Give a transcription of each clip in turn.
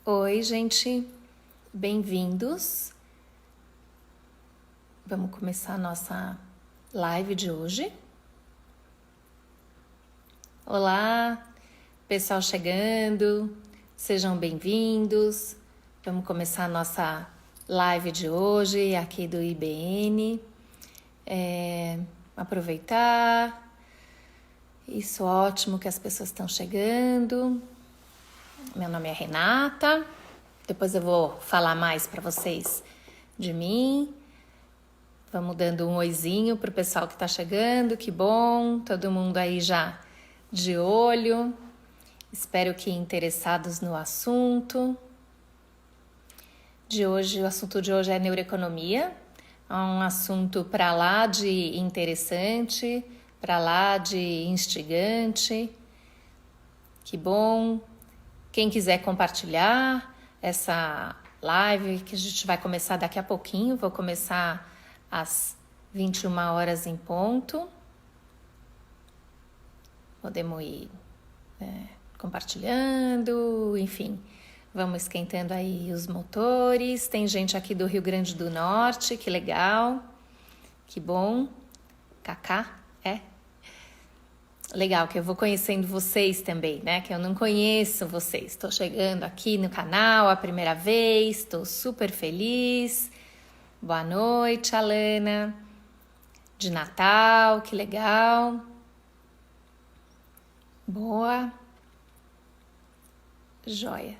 Oi, gente, bem-vindos. Vamos começar a nossa live de hoje. Olá, pessoal chegando, sejam bem-vindos. Vamos começar a nossa live de hoje aqui do IBN. Aproveitar. Isso, ótimo que as pessoas estão chegando. Meu nome é Renata. Depois eu vou falar mais para vocês de mim. Vamos dando um oizinho pro pessoal que tá chegando. Que bom, todo mundo aí já de olho. Espero que interessados no assunto. O assunto de hoje é neuroeconomia. É um assunto para lá de interessante, para lá de instigante. Que bom. Quem quiser compartilhar essa live, que a gente vai começar daqui a pouquinho, vou começar às 21 horas em ponto. Podemos ir compartilhando, enfim, vamos esquentando aí os motores. Tem gente aqui do Rio Grande do Norte, que legal, que bom. Cacá, legal, que eu vou conhecendo vocês também, né? Que eu não conheço vocês. Estou chegando aqui no canal a primeira vez, estou super feliz. Boa noite, Alana. De Natal, que legal. Boa. Joia.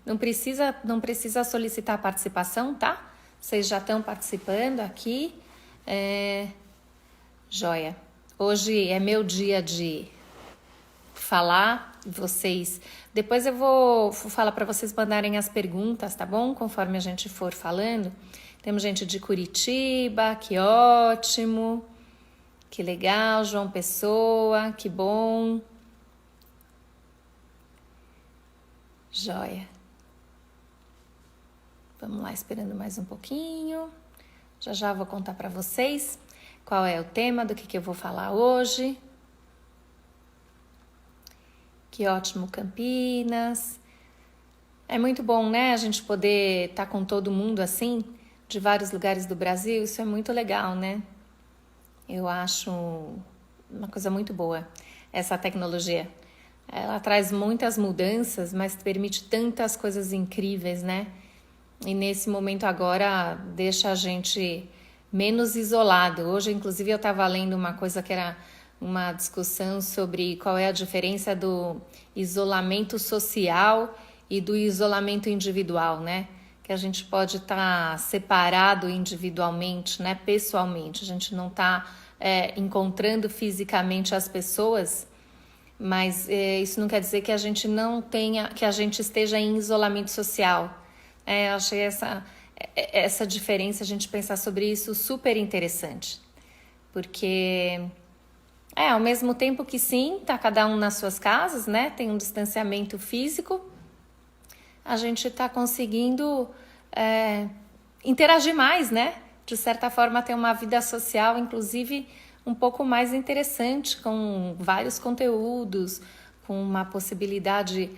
Não precisa solicitar a participação, tá? Vocês já estão participando aqui. Joia. Hoje é meu dia de falar, vocês... Depois eu vou falar para vocês mandarem as perguntas, tá bom? Conforme a gente for falando. Temos gente de Curitiba, que ótimo. Que legal, João Pessoa, que bom. Joia. Vamos lá, esperando mais um pouquinho. Já vou contar para vocês qual é o tema do que eu vou falar hoje. Que ótimo, Campinas. É muito bom, né? A gente poder estar com todo mundo assim, de vários lugares do Brasil. Isso é muito legal, né? Eu acho uma coisa muito boa, essa tecnologia. Ela traz muitas mudanças, mas permite tantas coisas incríveis, né? E nesse momento agora deixa a gente menos isolado. Hoje, inclusive, eu estava lendo uma coisa que era uma discussão sobre qual é a diferença do isolamento social e do isolamento individual, né? Que a gente pode estar separado individualmente, né? Pessoalmente. A gente não está encontrando fisicamente as pessoas, mas isso não quer dizer que a gente não tenha, que a gente esteja em isolamento social. Eu achei essa diferença, a gente pensar sobre isso, super interessante. Porque, ao mesmo tempo que sim, tá cada um nas suas casas, né? Tem um distanciamento físico, a gente tá conseguindo interagir mais, né? De certa forma, ter uma vida social, inclusive, um pouco mais interessante, com vários conteúdos, com uma possibilidade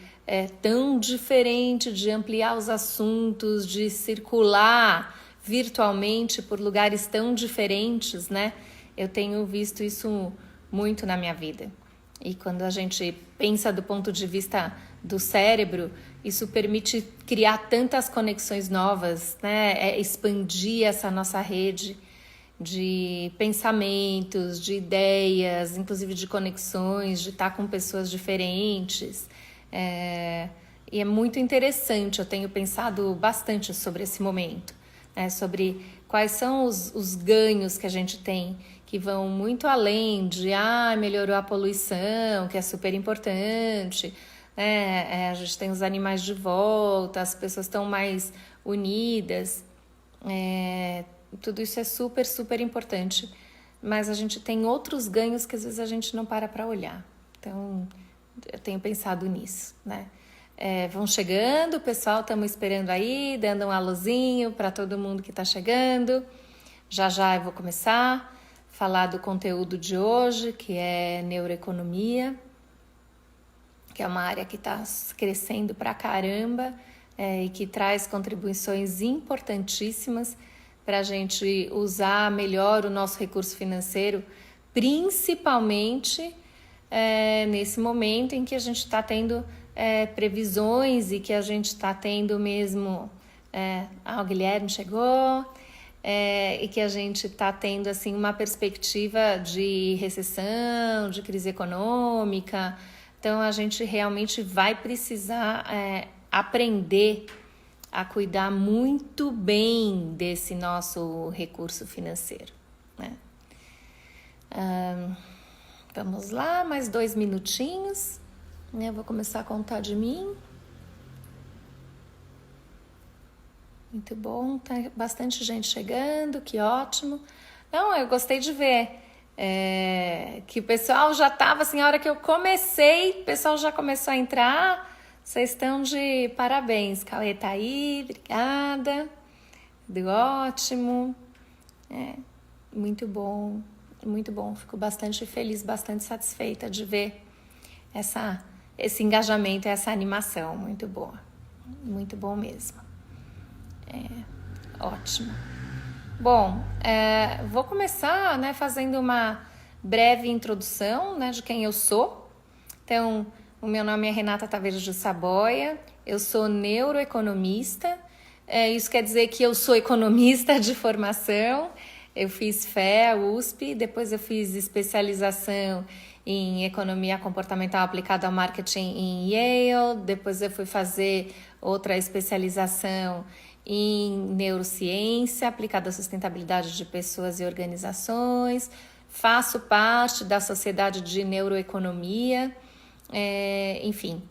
tão diferente de ampliar os assuntos, de circular virtualmente por lugares tão diferentes, né? Eu tenho visto isso muito na minha vida. E quando a gente pensa do ponto de vista do cérebro, isso permite criar tantas conexões novas, né? Expandir essa nossa rede de pensamentos, de ideias, inclusive de conexões, de estar com pessoas diferentes. E é muito interessante, eu tenho pensado bastante sobre esse momento, sobre quais são os ganhos que a gente tem, que vão muito além de melhorou a poluição, que é super importante, a gente tem os animais de volta, as pessoas estão mais unidas, tudo isso é super, super importante, mas a gente tem outros ganhos que às vezes a gente não para olhar. Então, eu tenho pensado nisso, né? Vão chegando, pessoal, estamos esperando aí, dando um alôzinho para todo mundo que está chegando. Já eu vou começar a falar do conteúdo de hoje, que é neuroeconomia, que é uma área que está crescendo pra caramba e que traz contribuições importantíssimas para a gente usar melhor o nosso recurso financeiro, principalmente nesse momento em que a gente está tendo previsões e que a gente está tendo mesmo... o Guilherme chegou... e que a gente está tendo assim, uma perspectiva de recessão, de crise econômica. Então, a gente realmente vai precisar aprender a cuidar muito bem desse nosso recurso financeiro, né? Vamos lá, mais 2 minutinhos. Eu vou começar a contar de mim. Muito bom, tá bastante gente chegando, que ótimo. Não, eu gostei de ver que o pessoal já estava, assim, a hora que eu comecei, o pessoal já começou a entrar. Vocês estão de parabéns. Cauê tá aí, obrigada. Deu ótimo. Muito bom, muito bom. Fico bastante feliz, bastante satisfeita de ver esse engajamento, essa animação. Muito boa, muito bom mesmo. Ótimo. Bom, vou começar, né, fazendo uma breve introdução, né, de quem eu sou. Então, o meu nome é Renata Tavares de Saboia, eu sou neuroeconomista. Isso quer dizer que eu sou economista de formação. Eu fiz FEA, USP, depois eu fiz especialização em economia comportamental aplicada ao marketing em Yale, depois eu fui fazer outra especialização em neurociência aplicada à sustentabilidade de pessoas e organizações. Faço parte da Sociedade de Neuroeconomia. Enfim,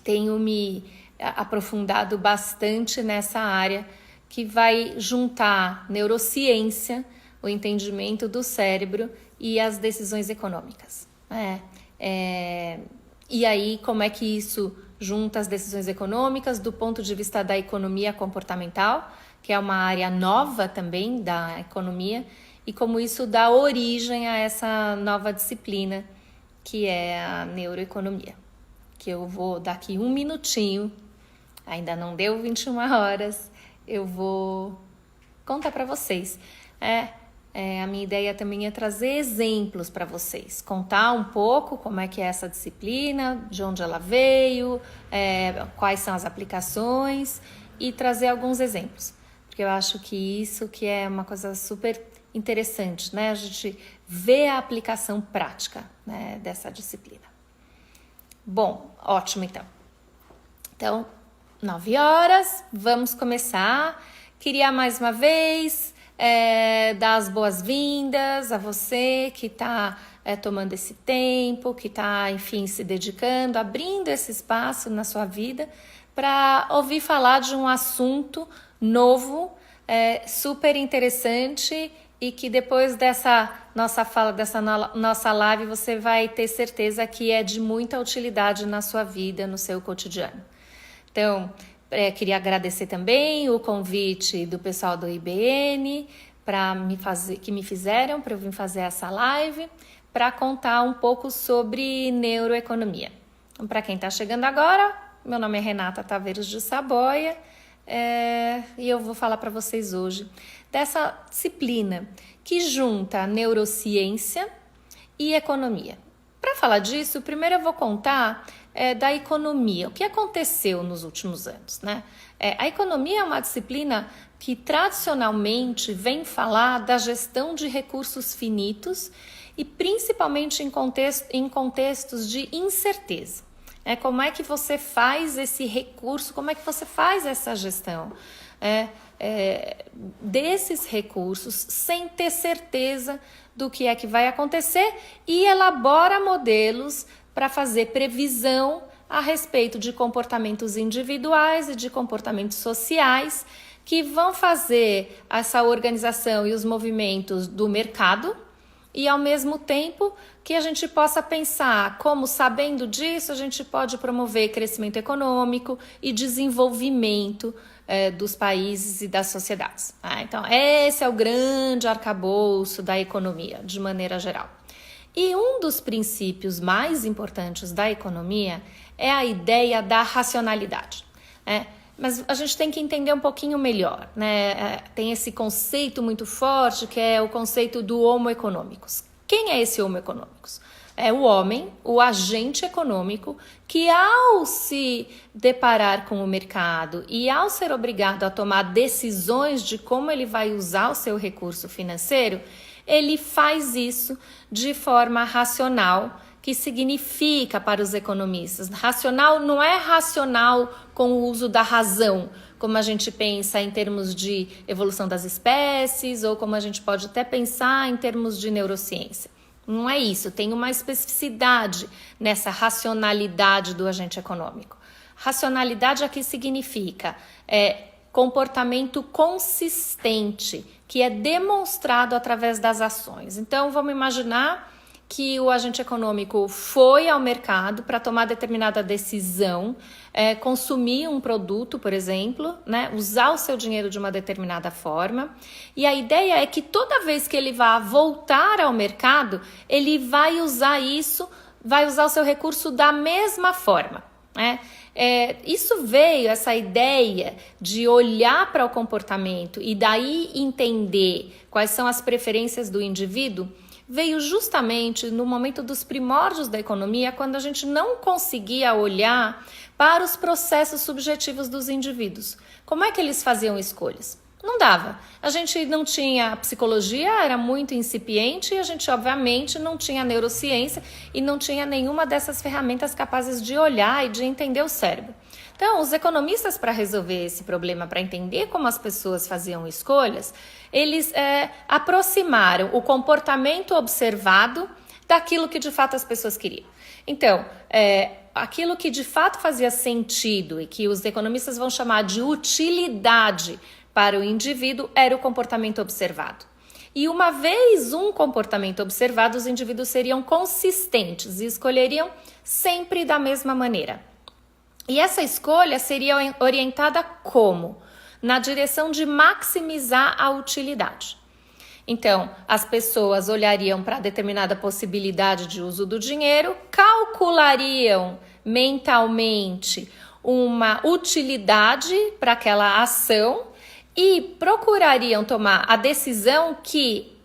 tenho me aprofundado bastante nessa área que vai juntar neurociência, o entendimento do cérebro e as decisões econômicas. E aí, como é que isso junta as decisões econômicas do ponto de vista da economia comportamental, que é uma área nova também da economia, e como isso dá origem a essa nova disciplina, que é a neuroeconomia, que eu vou daqui 1 minutinho, ainda não deu 21 horas, eu vou contar para vocês. A minha ideia também é trazer exemplos para vocês, contar um pouco como é que é essa disciplina, de onde ela veio, quais são as aplicações e trazer alguns exemplos, porque eu acho que isso que é uma coisa super interessante, né? A gente vê a aplicação prática, né, dessa disciplina. Bom, ótimo então. Então, 9 horas, vamos começar. Queria mais uma vez dar as boas-vindas a você que está tomando esse tempo, que está, enfim, se dedicando, abrindo esse espaço na sua vida para ouvir falar de um assunto novo, super interessante e que depois dessa nossa fala, dessa nossa live, você vai ter certeza que é de muita utilidade na sua vida, no seu cotidiano. Então, queria agradecer também o convite do pessoal do IBN que me fizeram para eu vir fazer essa live, para contar um pouco sobre neuroeconomia. Então, para quem está chegando agora, meu nome é Renata Tavares de Saboia e eu vou falar para vocês hoje dessa disciplina que junta neurociência e economia. Para falar disso, primeiro eu vou contar da economia, o que aconteceu nos últimos anos, né? A economia é uma disciplina que tradicionalmente vem falar da gestão de recursos finitos e principalmente em contextos de incerteza. Como é que você faz esse recurso, como é que você faz essa gestão desses recursos sem ter certeza do que é que vai acontecer e elabora modelos para fazer previsão a respeito de comportamentos individuais e de comportamentos sociais que vão fazer essa organização e os movimentos do mercado e, ao mesmo tempo, que a gente possa pensar como, sabendo disso, a gente pode promover crescimento econômico e desenvolvimento dos países e das sociedades. Então, esse é o grande arcabouço da economia, de maneira geral. E um dos princípios mais importantes da economia é a ideia da racionalidade, né? Mas a gente tem que entender um pouquinho melhor, né? Tem esse conceito muito forte que é o conceito do homo economicus. Quem é esse homo economicus? É o homem, o agente econômico, que ao se deparar com o mercado e ao ser obrigado a tomar decisões de como ele vai usar o seu recurso financeiro, ele faz isso de forma racional, que significa para os economistas. Racional não é racional com o uso da razão, como a gente pensa em termos de evolução das espécies, ou como a gente pode até pensar em termos de neurociência. Não é isso, tem uma especificidade nessa racionalidade do agente econômico. Racionalidade aqui significa comportamento consistente, que é demonstrado através das ações. Então, vamos imaginar que o agente econômico foi ao mercado para tomar determinada decisão, consumir um produto, por exemplo, né, usar o seu dinheiro de uma determinada forma. E a ideia é que toda vez que ele vá voltar ao mercado, ele vai usar isso, vai usar o seu recurso da mesma forma, né? Isso veio, essa ideia de olhar para o comportamento e daí entender quais são as preferências do indivíduo, veio justamente no momento dos primórdios da economia, quando a gente não conseguia olhar para os processos subjetivos dos indivíduos. Como é que eles faziam escolhas? Não dava. A gente não tinha psicologia, era muito incipiente, e a gente obviamente não tinha neurociência e não tinha nenhuma dessas ferramentas capazes de olhar e de entender o cérebro. Então, os economistas, para resolver esse problema, para entender como as pessoas faziam escolhas, eles aproximaram o comportamento observado daquilo que de fato as pessoas queriam. Então, aquilo que de fato fazia sentido e que os economistas vão chamar de utilidade para o indivíduo era o comportamento observado. E uma vez um comportamento observado, os indivíduos seriam consistentes e escolheriam sempre da mesma maneira. E essa escolha seria orientada como? Na direção de maximizar a utilidade. Então, as pessoas olhariam para determinada possibilidade de uso do dinheiro, calculariam mentalmente uma utilidade para aquela ação e procurariam tomar a decisão que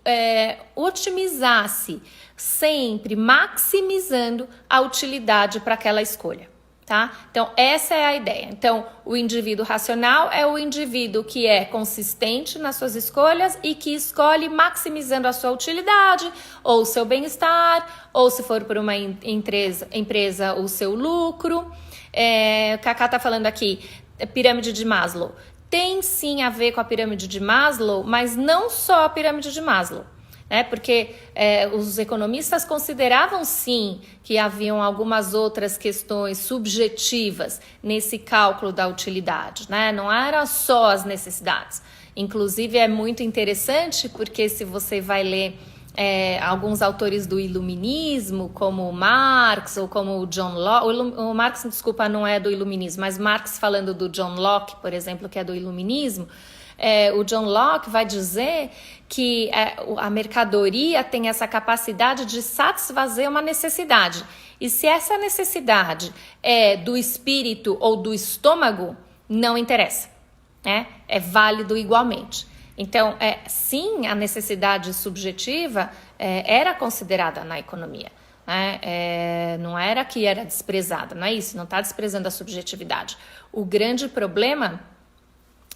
otimizasse, sempre maximizando a utilidade para aquela escolha. Tá? Então, essa é a ideia. Então, o indivíduo racional é o indivíduo que é consistente nas suas escolhas e que escolhe maximizando a sua utilidade, ou o seu bem-estar, ou se for por uma empresa, o seu lucro. O Cacá está falando aqui, pirâmide de Maslow. Tem sim a ver com a pirâmide de Maslow, mas não só a pirâmide de Maslow. Porque os economistas consideravam sim que haviam algumas outras questões subjetivas nesse cálculo da utilidade, né? Não eram só as necessidades. Inclusive é muito interessante porque se você vai ler alguns autores do iluminismo, como o Marx ou como o John Locke, o Marx, desculpa, não é do iluminismo, mas Marx falando do John Locke, por exemplo, que é do iluminismo, o John Locke vai dizer que a mercadoria tem essa capacidade de satisfazer uma necessidade. E se essa necessidade é do espírito ou do estômago, não interessa, né? É válido igualmente. Então, sim, a necessidade subjetiva era considerada na economia. Não era que era desprezada, não é isso? Não está desprezando a subjetividade. O grande problema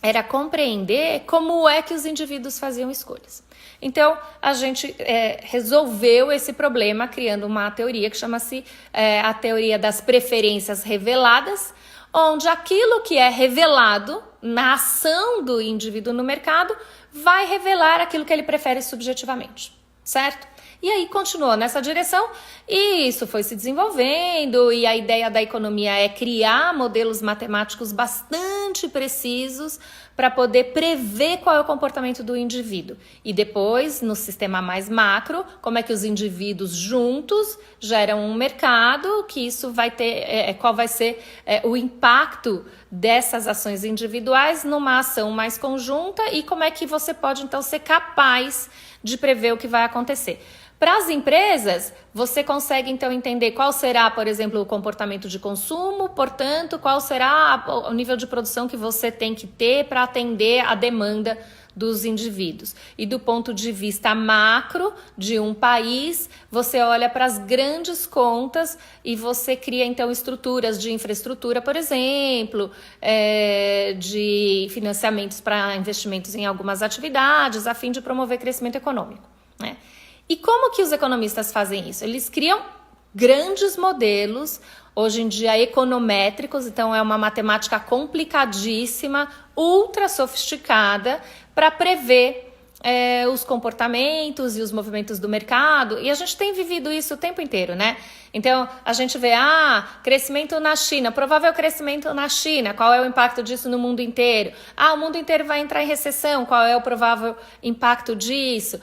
era compreender como é que os indivíduos faziam escolhas. Então, a gente resolveu esse problema criando uma teoria que chama-se a teoria das preferências reveladas, onde aquilo que é revelado na ação do indivíduo no mercado vai revelar aquilo que ele prefere subjetivamente, certo? E aí continuou nessa direção e isso foi se desenvolvendo e a ideia da economia é criar modelos matemáticos bastante precisos para poder prever qual é o comportamento do indivíduo. E depois, no sistema mais macro, como é que os indivíduos juntos geram um mercado, que isso vai ter, qual vai ser o impacto dessas ações individuais numa ação mais conjunta e como é que você pode então ser capaz de prever o que vai acontecer. Para as empresas, você consegue então entender qual será, por exemplo, o comportamento de consumo, portanto, qual será o nível de produção que você tem que ter para atender a demanda dos indivíduos. E do ponto de vista macro de um país, você olha para as grandes contas e você cria então estruturas de infraestrutura, por exemplo, de financiamentos para investimentos em algumas atividades, a fim de promover crescimento econômico, né? E como que os economistas fazem isso? Eles criam grandes modelos, hoje em dia econométricos, então é uma matemática complicadíssima, ultra sofisticada, para prever os comportamentos e os movimentos do mercado, e a gente tem vivido isso o tempo inteiro, né? Então, a gente vê, crescimento na China, provável crescimento na China, qual é o impacto disso no mundo inteiro? O mundo inteiro vai entrar em recessão, qual é o provável impacto disso?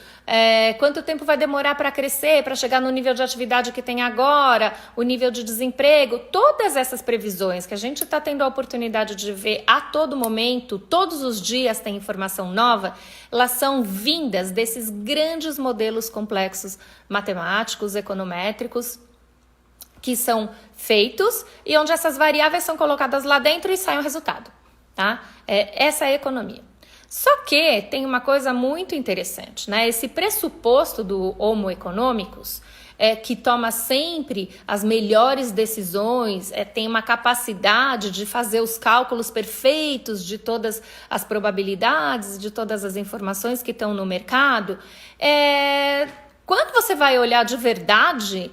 Quanto tempo vai demorar para crescer, para chegar no nível de atividade que tem agora, o nível de desemprego? Todas essas previsões que a gente está tendo a oportunidade de ver a todo momento, todos os dias tem informação nova, elas são vindas desses grandes modelos complexos matemáticos, econométricos, que são feitos e onde essas variáveis são colocadas lá dentro e sai um resultado, tá? Essa é a economia. Só que tem uma coisa muito interessante, né? Esse pressuposto do Homo economicus, que toma sempre as melhores decisões, tem uma capacidade de fazer os cálculos perfeitos de todas as probabilidades, de todas as informações que estão no mercado, quando você vai olhar de verdade,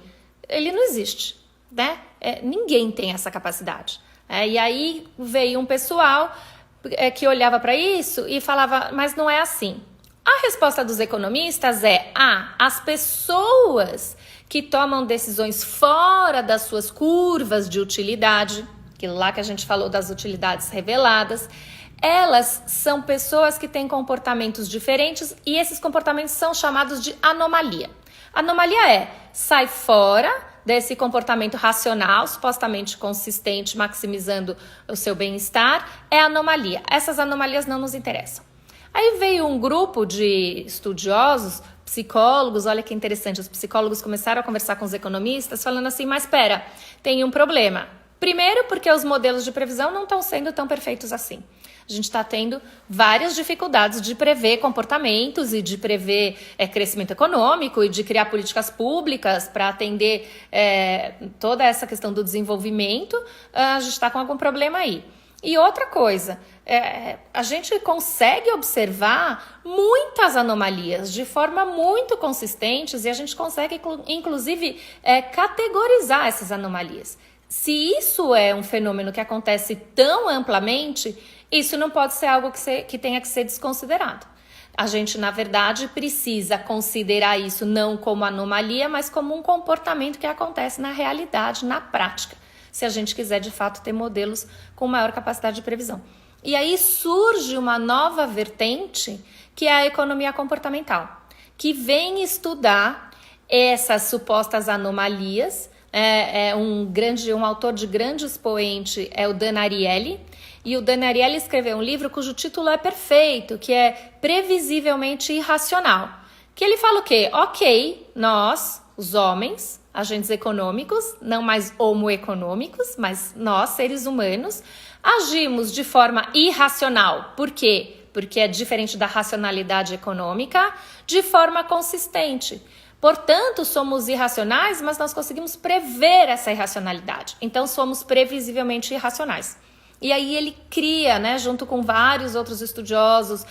ele não existe, né? Ninguém tem essa capacidade. E aí veio um pessoal que olhava para isso e falava, mas não é assim. A resposta dos economistas as pessoas que tomam decisões fora das suas curvas de utilidade, aquilo lá que a gente falou das utilidades reveladas, elas são pessoas que têm comportamentos diferentes e esses comportamentos são chamados de anomalia. Anomalia sai fora desse comportamento racional, supostamente consistente, maximizando o seu bem-estar, é anomalia. Essas anomalias não nos interessam. Aí veio um grupo de estudiosos, psicólogos, olha que interessante, os psicólogos começaram a conversar com os economistas, falando assim, mas espera, tem um problema. Primeiro, porque os modelos de previsão não estão sendo tão perfeitos assim. A gente está tendo várias dificuldades de prever comportamentos e de prever crescimento econômico e de criar políticas públicas para atender toda essa questão do desenvolvimento. A gente está com algum problema aí. E outra coisa, a gente consegue observar muitas anomalias de forma muito consistentes e a gente consegue, inclusive, categorizar essas anomalias. Se isso é um fenômeno que acontece tão amplamente, isso não pode ser algo que tenha que ser desconsiderado. A gente, na verdade, precisa considerar isso não como anomalia, mas como um comportamento que acontece na realidade, na prática, se a gente quiser, de fato, ter modelos com maior capacidade de previsão. E aí surge uma nova vertente, que é a economia comportamental, que vem estudar essas supostas anomalias. Um autor de grande expoente é o Dan Ariely, e o Dan Ariely escreveu um livro cujo título é perfeito, que é Previsivelmente Irracional, que ele fala o quê? Ok, nós, os homens, agentes econômicos, não mais homo econômicos, mas nós, seres humanos, agimos de forma irracional. Por quê? Porque é diferente da racionalidade econômica, de forma consistente. Portanto, somos irracionais, mas nós conseguimos prever essa irracionalidade. Então, somos previsivelmente irracionais. E aí ele cria, né, junto com vários outros estudiosos,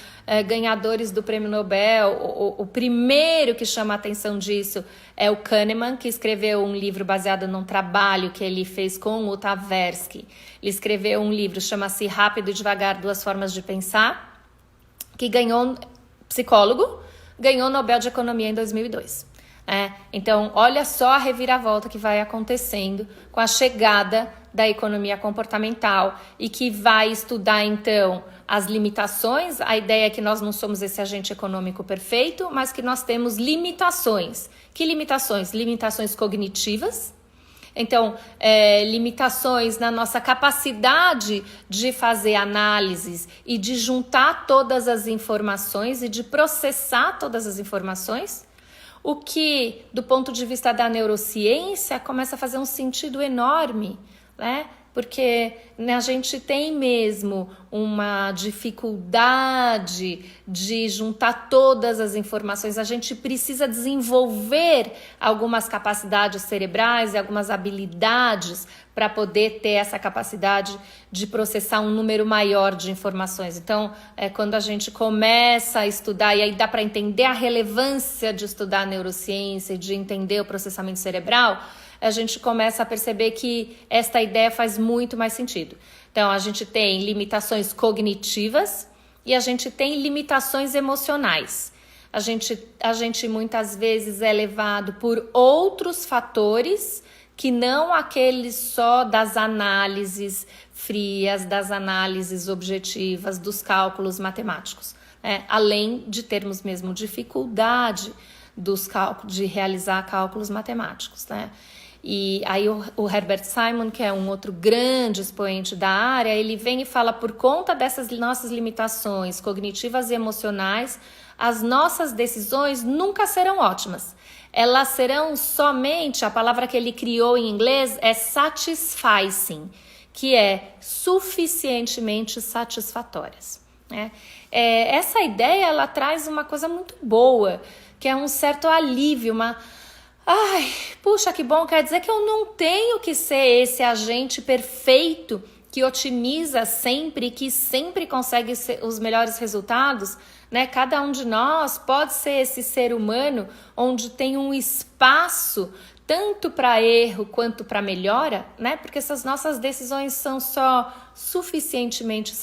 ganhadores do Prêmio Nobel, o primeiro que chama a atenção disso é o Kahneman, que escreveu um livro baseado num trabalho que ele fez com o Tversky. Ele escreveu um livro, chama-se Rápido e Devagar, Duas Formas de Pensar, que psicólogo, ganhou o Nobel de Economia em 2002. Então, olha só a reviravolta que vai acontecendo com a chegada da economia comportamental e que vai estudar, então, as limitações. A ideia é que nós não somos esse agente econômico perfeito, mas que nós temos limitações. Que limitações? Limitações cognitivas. Então, limitações na nossa capacidade de fazer análises e de juntar todas as informações e de processar todas as informações. o que, do ponto de vista da neurociência, começa a fazer um sentido enorme, né? Porque a gente tem mesmo uma dificuldade de juntar todas as informações. A gente precisa desenvolver algumas capacidades cerebrais e algumas habilidades para poder ter essa capacidade de processar um número maior de informações. Então, quando a gente começa a estudar, e aí dá para entender a relevância de estudar a neurociência e de entender o processamento cerebral, a gente começa a perceber que esta ideia faz muito mais sentido. Então, a gente tem limitações cognitivas e a gente tem limitações emocionais. A gente muitas vezes é levado por outros fatores que não aqueles só das análises frias, das análises objetivas, dos cálculos matemáticos. Além de termos mesmo dificuldade de realizar cálculos matemáticos, né? E aí o Herbert Simon, que é um outro grande expoente da área, ele vem e fala, por conta dessas nossas limitações cognitivas e emocionais, as nossas decisões nunca serão ótimas. Elas serão somente, a palavra que ele criou em inglês é satisficing, que é suficientemente satisfatórias, né? Essa ideia, ela traz uma coisa muito boa, que é um certo alívio, ai, puxa, que bom, quer dizer que eu não tenho que ser esse agente perfeito que otimiza sempre, que sempre consegue os melhores resultados, né? Cada um de nós pode ser esse ser humano onde tem um espaço tanto para erro quanto para melhora, né? Porque se as nossas decisões são só suficientemente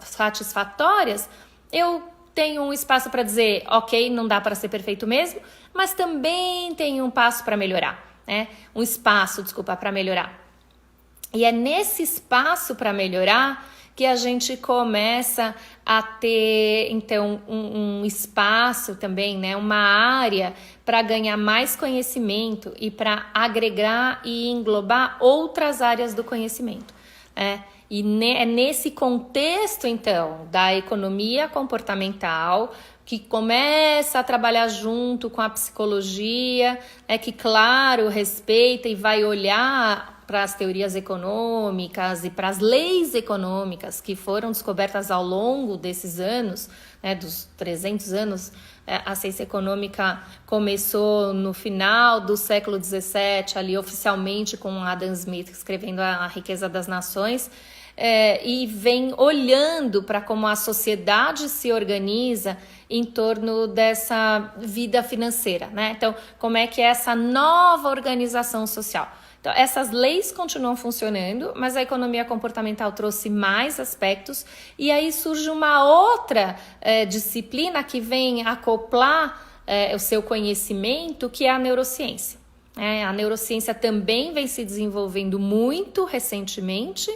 satisfatórias, eu tenho um espaço para dizer, ok, não dá para ser perfeito mesmo, mas também tem um passo para melhorar, né? Um espaço, para melhorar. E é nesse espaço para melhorar que a gente começa a ter, então, um espaço também, né? Uma área para ganhar mais conhecimento e para agregar e englobar outras áreas do conhecimento, né? E é nesse contexto, então, da economia comportamental que começa a trabalhar junto com a psicologia, que, claro, respeita e vai olhar para as teorias econômicas e para as leis econômicas que foram descobertas ao longo desses anos, né, dos 300 anos. A ciência econômica começou no final do século XVII, ali oficialmente com Adam Smith escrevendo A Riqueza das Nações, e vem olhando para como a sociedade se organiza em torno dessa vida financeira, né? Então, como é que é essa nova organização social? Então, essas leis continuam funcionando, mas a economia comportamental trouxe mais aspectos, e aí surge uma outra disciplina que vem acoplar o seu conhecimento, que é a neurociência. A neurociência também vem se desenvolvendo muito recentemente,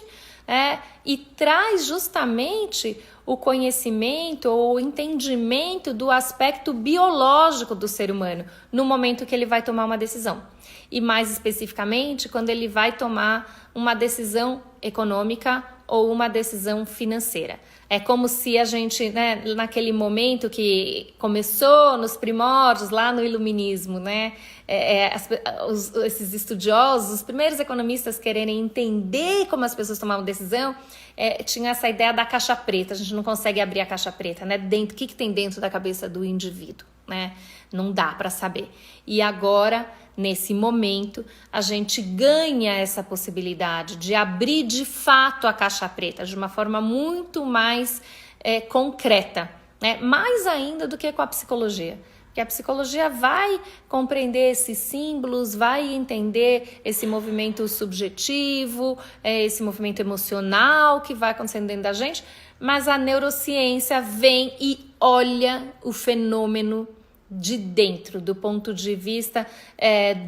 e traz justamente o conhecimento ou o entendimento do aspecto biológico do ser humano no momento que ele vai tomar uma decisão. E mais especificamente, quando ele vai tomar uma decisão econômica ou uma decisão financeira. É como se a gente, né, naquele momento que começou nos primórdios, lá no iluminismo, né, esses estudiosos, os primeiros economistas quererem entender como as pessoas tomavam decisão, tinha essa ideia da caixa preta. A gente não consegue abrir a caixa preta, né? O que tem dentro da cabeça do indivíduo, né? Não dá para saber. E agora, nesse momento, a gente ganha essa possibilidade de abrir de fato a caixa preta de uma forma muito mais concreta, né? Mais ainda do que com a psicologia. Porque a psicologia vai compreender esses símbolos, vai entender esse movimento subjetivo, esse movimento emocional que vai acontecendo dentro da gente, mas a neurociência vem e olha o fenômeno de dentro, do ponto de vista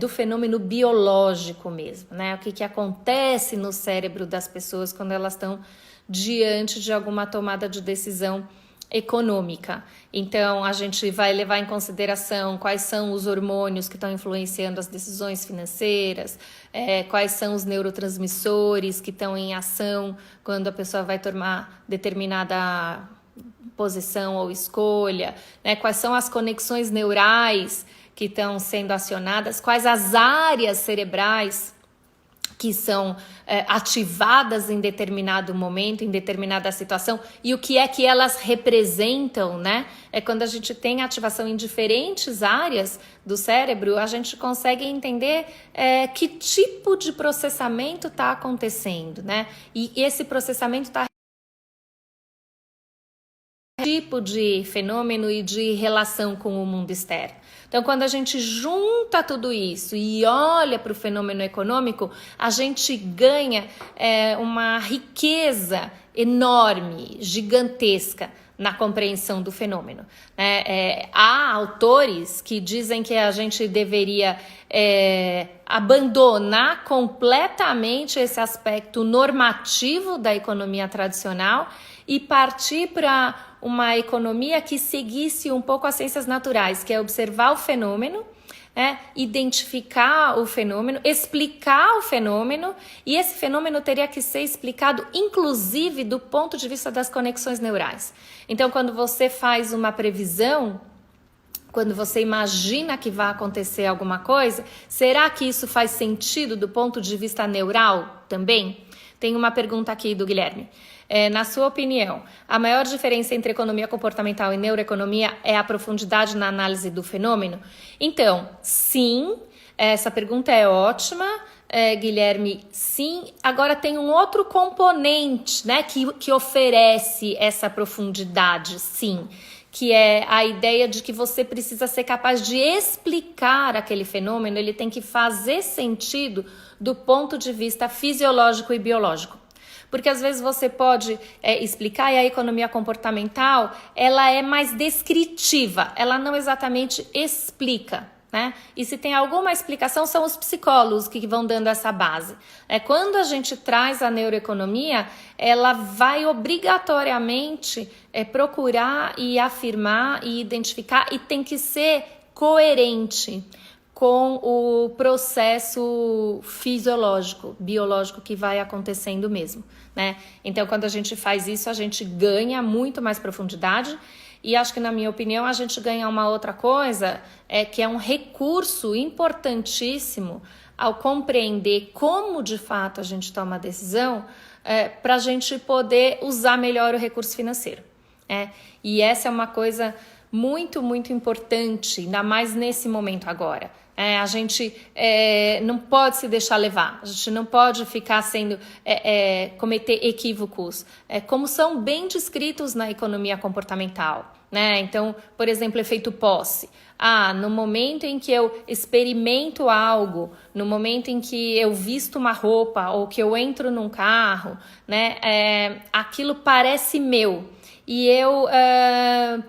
do fenômeno biológico mesmo, né? O que acontece no cérebro das pessoas quando elas estão diante de alguma tomada de decisão econômica. Então, a gente vai levar em consideração quais são os hormônios que estão influenciando as decisões financeiras, quais são os neurotransmissores que estão em ação quando a pessoa vai tomar determinada posição ou escolha, né? Quais são as conexões neurais que estão sendo acionadas, quais as áreas cerebrais que são ativadas em determinado momento, em determinada situação, e o que é que elas representam, né? É quando a gente tem ativação em diferentes áreas do cérebro, a gente consegue entender que tipo de processamento está acontecendo, né? E esse processamento está tipo de fenômeno e de relação com o mundo externo. Então, quando a gente junta tudo isso e olha para o fenômeno econômico, a gente ganha uma riqueza enorme, gigantesca na compreensão do fenômeno. Há autores que dizem que a gente deveria abandonar completamente esse aspecto normativo da economia tradicional e partir para uma economia que seguisse um pouco as ciências naturais, que é observar o fenômeno, identificar o fenômeno, explicar o fenômeno, e esse fenômeno teria que ser explicado inclusive do ponto de vista das conexões neurais. Então, quando você faz uma previsão, quando você imagina que vai acontecer alguma coisa, será que isso faz sentido do ponto de vista neural também? Tem uma pergunta aqui do Guilherme. Na sua opinião, a maior diferença entre economia comportamental e neuroeconomia é a profundidade na análise do fenômeno? Então, sim, essa pergunta é ótima, Guilherme, sim. Agora tem um outro componente, né, que oferece essa profundidade, sim, que é a ideia de que você precisa ser capaz de explicar aquele fenômeno, ele tem que fazer sentido do ponto de vista fisiológico e biológico. Porque às vezes você pode explicar, e a economia comportamental, ela é mais descritiva, ela não exatamente explica, né? E se tem alguma explicação, são os psicólogos que vão dando essa base. Quando a gente traz a neuroeconomia, ela vai obrigatoriamente procurar e afirmar e identificar, e tem que ser coerente com o processo fisiológico, biológico que vai acontecendo mesmo, né? Então, quando a gente faz isso, a gente ganha muito mais profundidade, e acho que, na minha opinião, a gente ganha uma outra coisa, que é um recurso importantíssimo ao compreender como, de fato, a gente toma a decisão, para a gente poder usar melhor o recurso financeiro. E essa é uma coisa muito, muito importante, ainda mais nesse momento agora. A gente não pode se deixar levar, a gente não pode ficar cometer equívocos, como são bem descritos na economia comportamental, né? Então, por exemplo, efeito posse. No momento em que eu experimento algo, no momento em que eu visto uma roupa ou que eu entro num carro, né? Aquilo parece meu. E eu,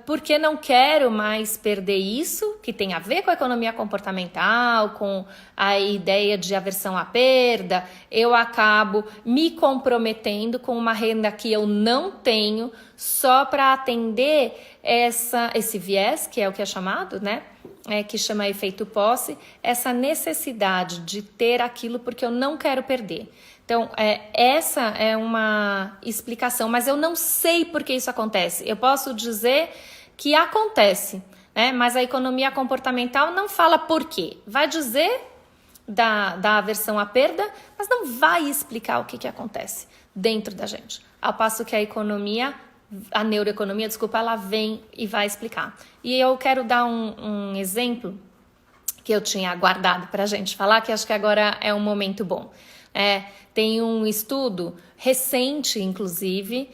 porque não quero mais perder isso, que tem a ver com a economia comportamental, com a ideia de aversão à perda, eu acabo me comprometendo com uma renda que eu não tenho só para atender esse viés, que é o que é chamado, né? Que chama efeito posse, essa necessidade de ter aquilo porque eu não quero perder. Então, essa é uma explicação, mas eu não sei por que isso acontece. Eu posso dizer que acontece, né? Mas a economia comportamental não fala por quê. Vai dizer da aversão à perda, mas não vai explicar o que acontece dentro da gente. Ao passo que a neuroeconomia, ela vem e vai explicar. E eu quero dar um exemplo que eu tinha guardado para a gente falar, que acho que agora é um momento bom. Tem um estudo recente, inclusive,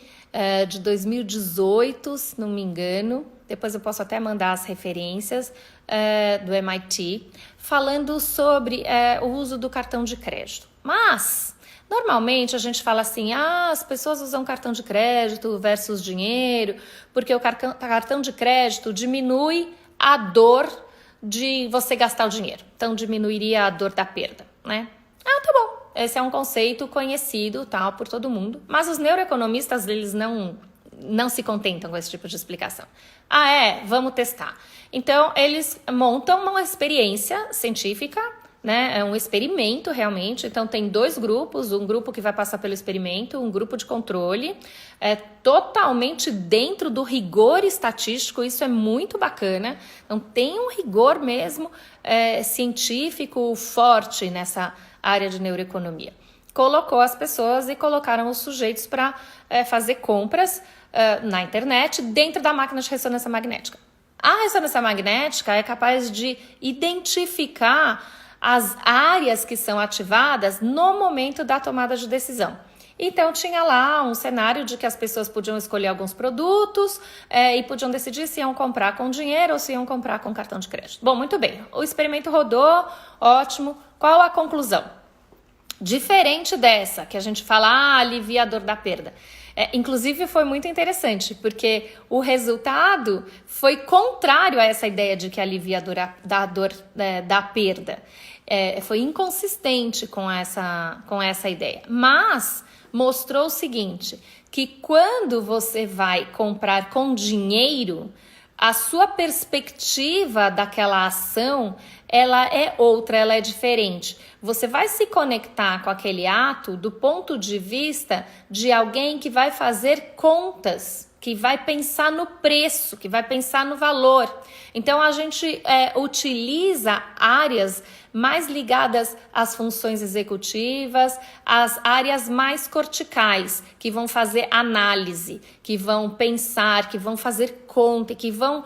de 2018, se não me engano, depois eu posso até mandar as referências, do MIT, falando sobre o uso do cartão de crédito. Mas, normalmente, a gente fala assim, as pessoas usam cartão de crédito versus dinheiro, porque o cartão de crédito diminui a dor de você gastar o dinheiro. Então, diminuiria a dor da perda, né? Tá bom. Esse é um conceito conhecido, tal, por todo mundo. Mas os neuroeconomistas, eles não se contentam com esse tipo de explicação. Vamos testar. Então, eles montam uma experiência científica né? É um experimento realmente, então tem 2 grupos, um grupo que vai passar pelo experimento, um grupo de controle, totalmente dentro do rigor estatístico, isso é muito bacana, então tem um rigor mesmo científico forte nessa área de neuroeconomia. Colocou as pessoas e colocaram os sujeitos para fazer compras na internet dentro da máquina de ressonância magnética. A ressonância magnética é capaz de identificar as áreas que são ativadas no momento da tomada de decisão. Então tinha lá um cenário de que as pessoas podiam escolher alguns produtos e podiam decidir se iam comprar com dinheiro ou se iam comprar com cartão de crédito. Bom, muito bem, o experimento rodou, ótimo. Qual a conclusão? Diferente dessa, que a gente fala, alivia a dor da perda. Inclusive foi muito interessante, porque o resultado foi contrário a essa ideia de que alivia a dor da perda. Foi inconsistente com essa ideia. Mas mostrou o seguinte, que quando você vai comprar com dinheiro, a sua perspectiva daquela ação, ela é outra, ela é diferente. Você vai se conectar com aquele ato do ponto de vista de alguém que vai fazer contas, que vai pensar no preço, que vai pensar no valor. Então, a gente utiliza áreas mais ligadas às funções executivas, às áreas mais corticais, que vão fazer análise, que vão pensar, que vão fazer conta, que vão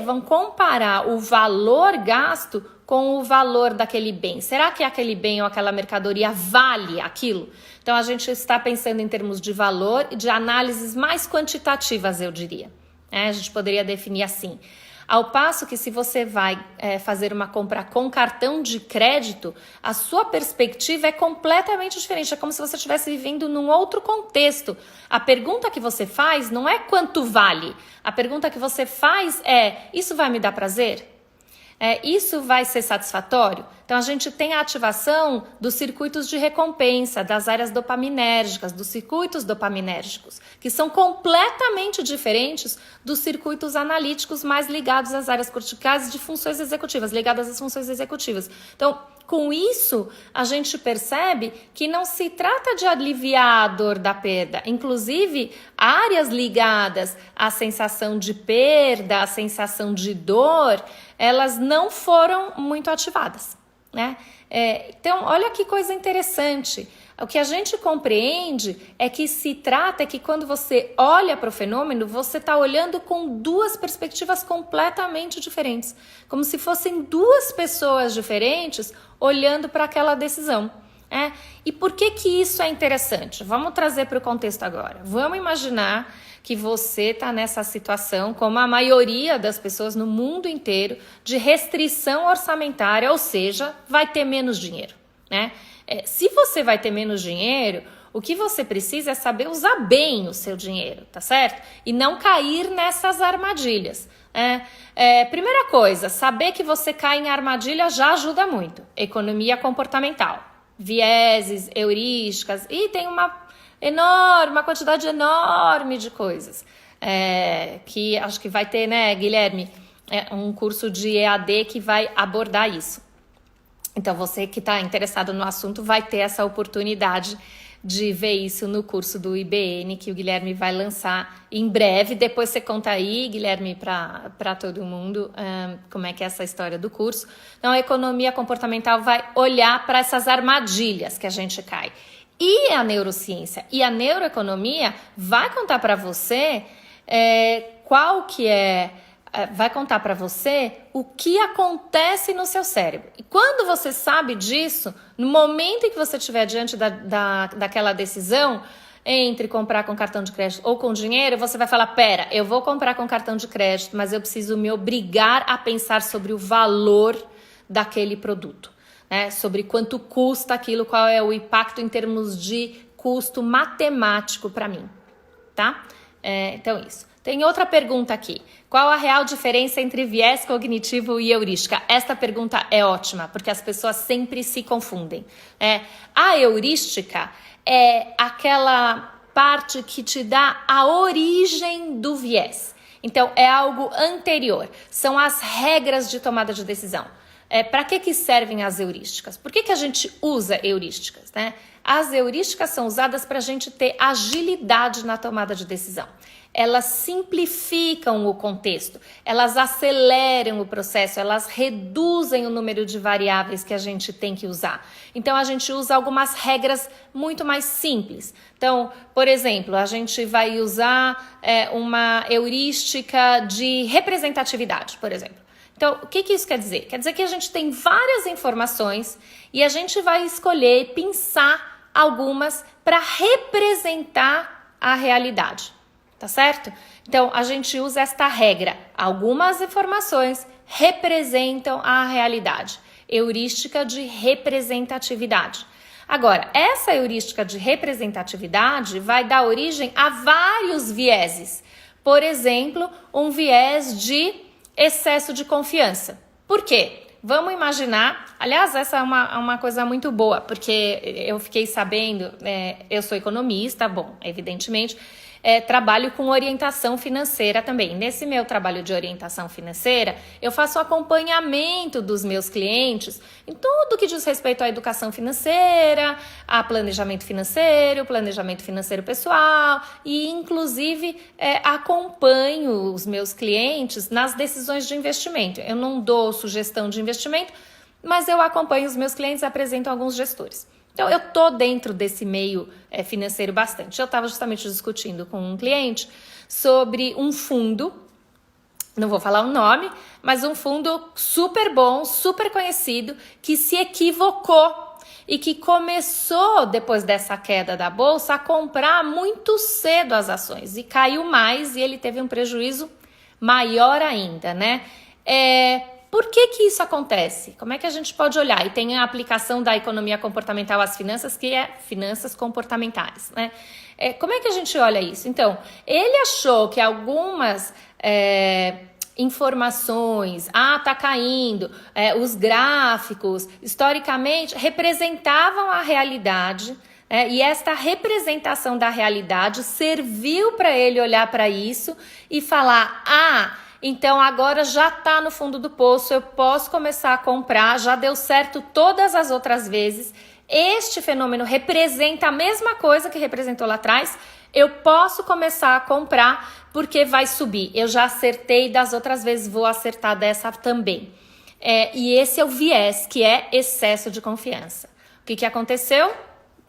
vão comparar o valor gasto com o valor daquele bem. Será que aquele bem ou aquela mercadoria vale aquilo? Então, a gente está pensando em termos de valor e de análises mais quantitativas, eu diria. A gente poderia definir assim. Ao passo que se você vai fazer uma compra com cartão de crédito, a sua perspectiva é completamente diferente. É como se você estivesse vivendo num outro contexto. A pergunta que você faz não é quanto vale. A pergunta que você faz é, isso vai me dar prazer? Isso vai ser satisfatório? Então, a gente tem a ativação dos circuitos de recompensa, das áreas dopaminérgicas, dos circuitos dopaminérgicos, que são completamente diferentes dos circuitos analíticos mais ligados às áreas corticais de funções executivas, ligadas às funções executivas. Então, com isso, a gente percebe que não se trata de aliviar a dor da perda. Inclusive, áreas ligadas à sensação de perda, à sensação de dor, elas não foram muito ativadas, né? Então, olha que coisa interessante. O que a gente compreende é que que quando você olha para o fenômeno, você está olhando com 2 perspectivas completamente diferentes. Como se fossem 2 pessoas diferentes olhando para aquela decisão. E por que isso é interessante? Vamos trazer para o contexto agora. Vamos imaginar que você está nessa situação, como a maioria das pessoas no mundo inteiro, de restrição orçamentária, ou seja, vai ter menos dinheiro, né? Se você vai ter menos dinheiro, o que você precisa é saber usar bem o seu dinheiro, tá certo? E não cair nessas armadilhas. Primeira coisa, saber que você cai em armadilha já ajuda muito. Economia comportamental, vieses, heurísticas, e tem uma quantidade enorme de coisas. Que acho que vai ter, né, Guilherme, um curso de EAD que vai abordar isso. Então, você que está interessado no assunto vai ter essa oportunidade de ver isso no curso do IBN, que o Guilherme vai lançar em breve. Depois você conta aí, Guilherme, para todo mundo, como é que é essa história do curso. Então, a economia comportamental vai olhar para essas armadilhas que a gente cai. E a neurociência e a neuroeconomia vai contar para você vai contar para você o que acontece no seu cérebro. E quando você sabe disso, no momento em que você estiver diante daquela decisão entre comprar com cartão de crédito ou com dinheiro, você vai falar, pera, eu vou comprar com cartão de crédito, mas eu preciso me obrigar a pensar sobre o valor daquele produto, né? Sobre quanto custa aquilo, qual é o impacto em termos de custo matemático para mim, tá? Então, isso. Tem outra pergunta aqui. Qual a real diferença entre viés cognitivo e heurística? Esta pergunta é ótima, porque as pessoas sempre se confundem. A heurística é aquela parte que te dá a origem do viés. Então, é algo anterior. São as regras de tomada de decisão. Para que servem as heurísticas? Por que a gente usa heurísticas, né? As heurísticas são usadas para a gente ter agilidade na tomada de decisão. Elas simplificam o contexto, elas aceleram o processo, elas reduzem o número de variáveis que a gente tem que usar. Então, a gente usa algumas regras muito mais simples. Então, por exemplo, a gente vai usar uma heurística de representatividade, por exemplo. Então, o que isso quer dizer? Quer dizer que a gente tem várias informações e a gente vai escolher, pensar algumas para representar a realidade. Tá certo? Então, a gente usa esta regra. Algumas informações representam a realidade. Heurística de representatividade. Agora, essa heurística de representatividade vai dar origem a vários vieses. Por exemplo, um viés de excesso de confiança. Por quê? Vamos imaginar, aliás, essa é uma coisa muito boa, porque eu fiquei sabendo, eu sou economista, bom, evidentemente, trabalho com orientação financeira também. Nesse meu trabalho de orientação financeira, eu faço acompanhamento dos meus clientes em tudo que diz respeito à educação financeira, a planejamento financeiro pessoal e, inclusive, acompanho os meus clientes nas decisões de investimento. Eu não dou sugestão de investimento, mas eu acompanho os meus clientes e apresento alguns gestores. Então, eu tô dentro desse meio financeiro bastante. Eu estava justamente discutindo com um cliente sobre um fundo, não vou falar o nome, mas um fundo super bom, super conhecido, que se equivocou e que começou, depois dessa queda da bolsa, a comprar muito cedo as ações e caiu mais e ele teve um prejuízo maior ainda, né? Por que isso acontece? Como é que a gente pode olhar? E tem a aplicação da economia comportamental às finanças, que é finanças comportamentais, né? Como é que a gente olha isso? Então, ele achou que algumas informações, tá caindo, os gráficos, historicamente, representavam a realidade, e esta representação da realidade serviu para ele olhar para isso e falar, então agora já está no fundo do poço, eu posso começar a comprar, já deu certo todas as outras vezes. Este fenômeno representa a mesma coisa que representou lá atrás, eu posso começar a comprar porque vai subir. Eu já acertei das outras vezes, vou acertar dessa também. E esse é o viés, que é excesso de confiança. O que aconteceu?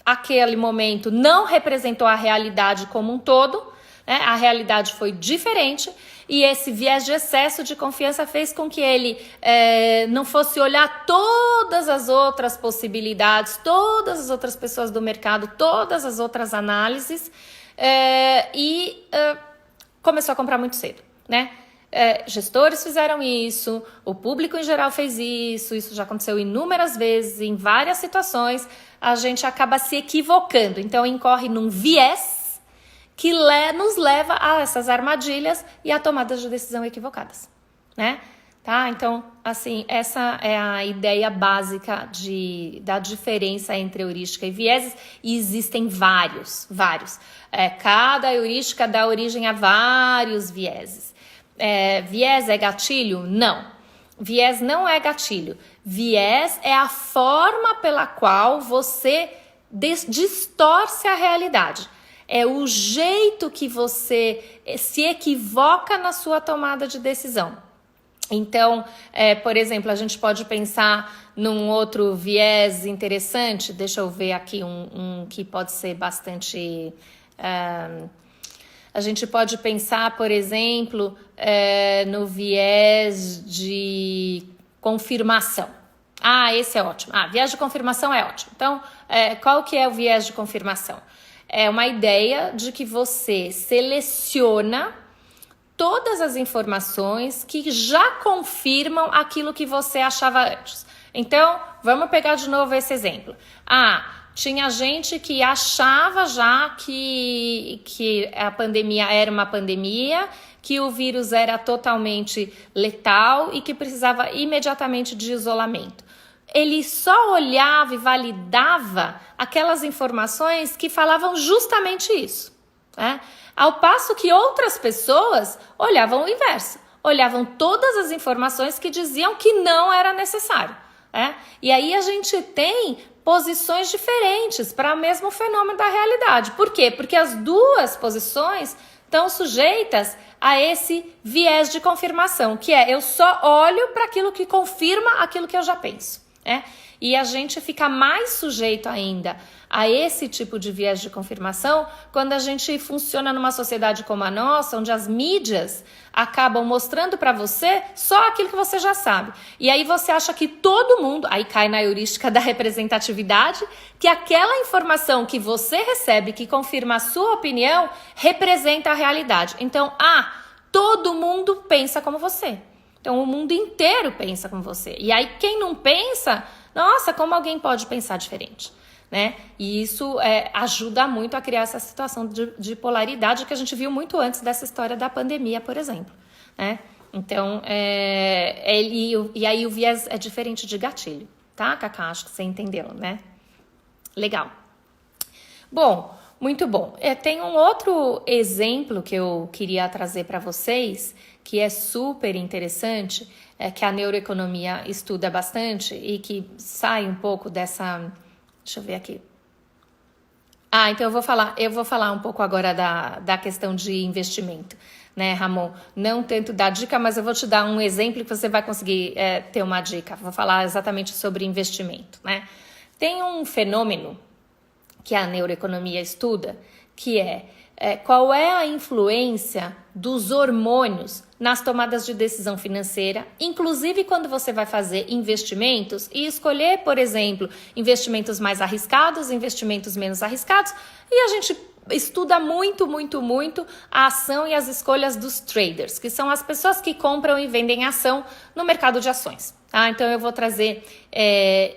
Aquele momento não representou a realidade como um todo, né? A realidade foi diferente e esse viés de excesso de confiança fez com que ele não fosse olhar todas as outras possibilidades, todas as outras pessoas do mercado, todas as outras análises e começou a comprar muito cedo, né? Gestores fizeram isso, o público em geral fez isso já aconteceu inúmeras vezes, em várias situações, a gente acaba se equivocando, então incorre num viés que nos leva a essas armadilhas e a tomadas de decisão equivocadas, né? Tá? Então, assim, essa é a ideia básica da diferença entre heurística e vieses, e existem vários. Cada heurística dá origem a vários vieses. Viés é gatilho? Não. Viés não é gatilho. Viés é a forma pela qual você distorce a realidade. É o jeito que você se equivoca na sua tomada de decisão. Então, por exemplo, a gente pode pensar num outro viés interessante. Deixa eu ver aqui um que pode ser bastante... a gente pode pensar, por exemplo, no viés de confirmação. Esse é ótimo. Viés de confirmação é ótimo. Então, qual que é o viés de confirmação? É uma ideia de que você seleciona todas as informações que já confirmam aquilo que você achava antes. Então, vamos pegar de novo esse exemplo. Tinha gente que achava já que a pandemia era uma pandemia, que o vírus era totalmente letal e que precisava imediatamente de isolamento. Ele só olhava e validava aquelas informações que falavam justamente isso, né? Ao passo que outras pessoas olhavam o inverso. olhavam todas as informações que diziam que não era necessário. E aí a gente tem posições diferentes para o mesmo fenômeno da realidade. Por quê? Porque as duas posições estão sujeitas a esse viés de confirmação, que é eu só olho para aquilo que confirma aquilo que eu já penso. E a gente fica mais sujeito ainda a esse tipo de viés de confirmação quando a gente funciona numa sociedade como a nossa, onde as mídias acabam mostrando para você só aquilo que você já sabe. E aí você acha que todo mundo, aí cai na heurística da representatividade, que aquela informação que você recebe, que confirma a sua opinião, representa a realidade. Então, todo mundo pensa como você. Então, o mundo inteiro pensa como você. E aí, quem não pensa, nossa, como alguém pode pensar diferente? E isso ajuda muito a criar essa situação de polaridade que a gente viu muito antes dessa história da pandemia, por exemplo. Então, e aí o viés é diferente de gatilho, tá, Cacá? Acho que você entendeu, né? Legal. Bom, muito bom. Tem um outro exemplo que eu queria trazer para vocês, que é super interessante, que a neuroeconomia estuda bastante e que sai um pouco dessa... Deixa eu ver aqui. Então eu vou falar um pouco agora da questão de investimento, né, Ramon? Não tento dar dica, mas eu vou te dar um exemplo que você vai conseguir ter uma dica. Vou falar exatamente sobre investimento, né? Tem um fenômeno que a neuroeconomia estuda, que qual é a influência dos hormônios nas tomadas de decisão financeira, inclusive quando você vai fazer investimentos e escolher, por exemplo, investimentos mais arriscados, investimentos menos arriscados, e a gente estuda muito, muito, muito a ação e as escolhas dos traders, que são as pessoas que compram e vendem ação no mercado de ações. Então eu vou trazer